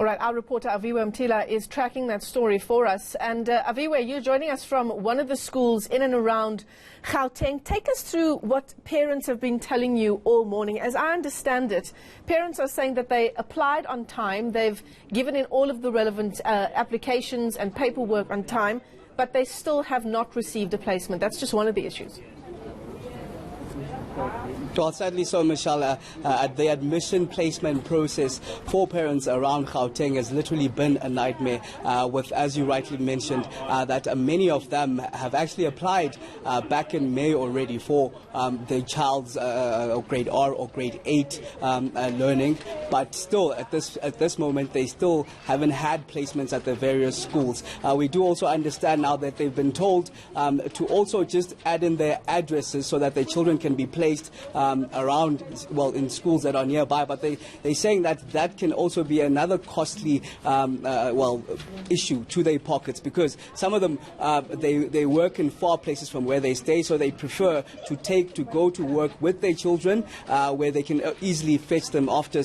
All right, our reporter Aviwe Mtila is tracking that story for us. And Aviwe, you're joining us from one of the schools in and around Gauteng. Take us through what parents have been telling you all morning. As I understand it, parents are saying that they applied on time, they've given in all of the relevant applications and paperwork on time, but they still have not received a placement. That's just one of the issues. Well, sadly so, Michelle. The admission placement process for parents around Gauteng has literally been a nightmare, with, as you rightly mentioned, that many of them have actually applied back in May already for their child's grade R or grade 8 learning, but still at this moment they still haven't had placements at the various schools. We do also understand now that they've been told to also just add in their addresses so that their children can be placed around, well, in schools that are nearby, but they're saying that can also be another costly issue to their pockets, because some of them they work in far places from where they stay, so they prefer to go to work with their children where they can easily fetch them after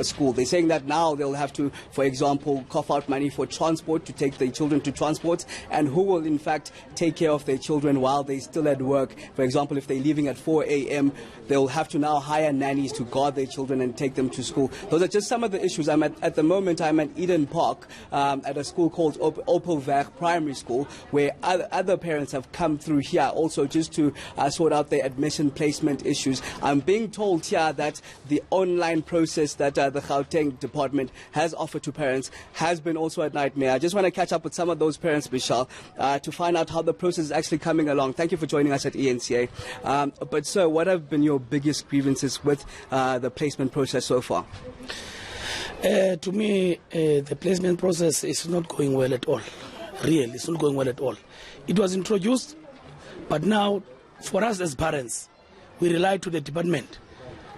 school. They're saying that now they'll have to, for example, cough out money for transport to take their children to transport, and who will in fact take care of their children while they're still at work. For example, if they're leaving at 4 a.m., they'll have to now hire nannies to guard their children and take them to school. Those are just some of the issues. At the moment, I'm at Eden Park at a school called Opelweg Primary School, where other parents have come through here also just to sort out their admission placement issues. I'm being told here that the online process that the Gauteng department has offered to parents has been also a nightmare. I just want to catch up with some of those parents, Michelle, to find out how the process is actually coming along. Thank you for joining us at ENCA. But sir, what have been your biggest grievances with the placement process so far? To me, the placement process is not going well at all. Really, it's not going well at all. It was introduced, but now, for us as parents, we rely to the department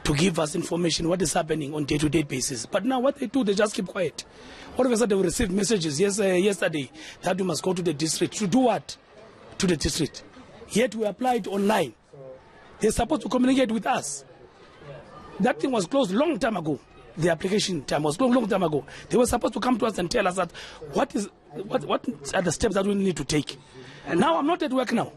to give us information what is happening on day-to-day basis. But now what they do, they just keep quiet. All of a sudden, we received messages yesterday that we must go to the district. To do what? To the district. Yet we applied online. They're supposed to communicate with us. That thing was closed long time ago. The application time was closed long time ago. They were supposed to come to us and tell us that what are the steps that we need to take. And now I'm not at work now.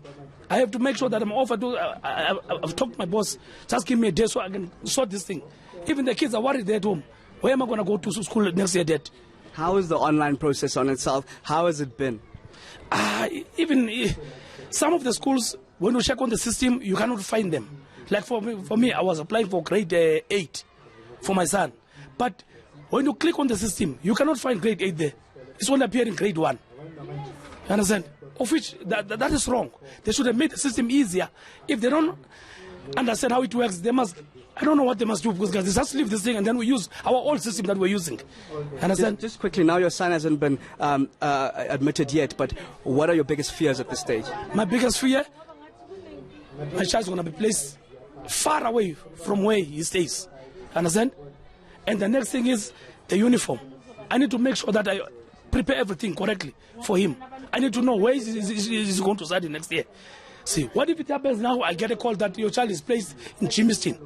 I have to make sure that I'm offered to. I've talked to my boss. Just give me a day so I can sort this thing. Even the kids are worried they're at home. Where am I going to go to school next year, Dad? How is the online process on itself? How has it been? Even some of the schools, when you check on the system, you cannot find them. Like for me, I was applying for grade 8 for my son. But when you click on the system, you cannot find grade 8 there. It's only appearing grade 1. You understand? Of which that is wrong. They should have made the system easier. If they don't understand how it works, they must. I don't know what they must do, because they just leave this thing and then we use our old system that we're using. Understand? Just quickly, now your son hasn't been admitted yet, but what are your biggest fears at this stage? My biggest fear? My child's going to be placed far away from where he stays. Understand? And the next thing is the uniform. I need to make sure that I prepare everything correctly for him. I need to know where he's going to study next year. See, what if it happens now, I get a call that your child is placed in Chimiston?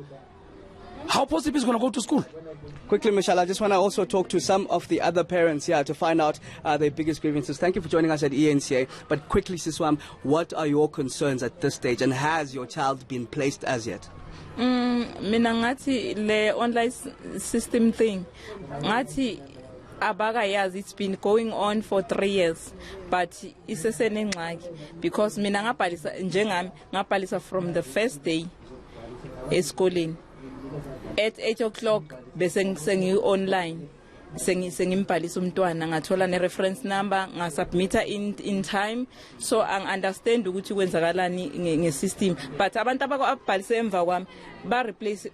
How possible is going to go to school? Quickly, Michelle, I just want to also talk to some of the other parents here to find out their biggest grievances. Thank you for joining us at ENCA. But quickly, Siswam, what are your concerns at this stage, and has your child been placed as yet? Mina ngathi le online system thing ngathi abakayazi, it's been going on for 3 years, but isesenengxaki because mina ngabhalisa njengami ngabhalisa from the first day esikoleni at 8 o'clock bese ngisengi online sengimbhalisa umntwana ngathola ne reference number ngasubmita in time, so ang understand ukuthi kwenzakalani ngesystem. But abantu ababhalise emva kwami ba replace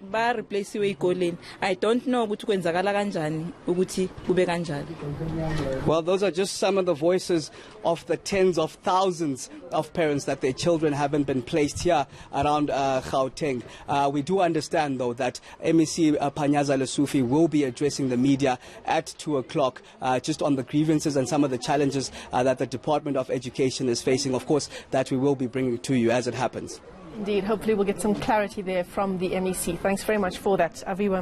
ezikoleni. I don't know ukuthi kwenzakala kanjani ukuthi kube kanjalo. Well, those are just some of the voices of the tens of thousands of parents that their children haven't been placed here around Gauteng. We do understand, though, that MEC Panyaza Lesufi will be addressing the media at 2 o'clock just on the grievances and some of the challenges that the Department of Education is facing. Of course, that we will be bringing to you as it happens. Indeed, hopefully we'll get some clarity there from the MEC. Thanks very much for that, Aviwe.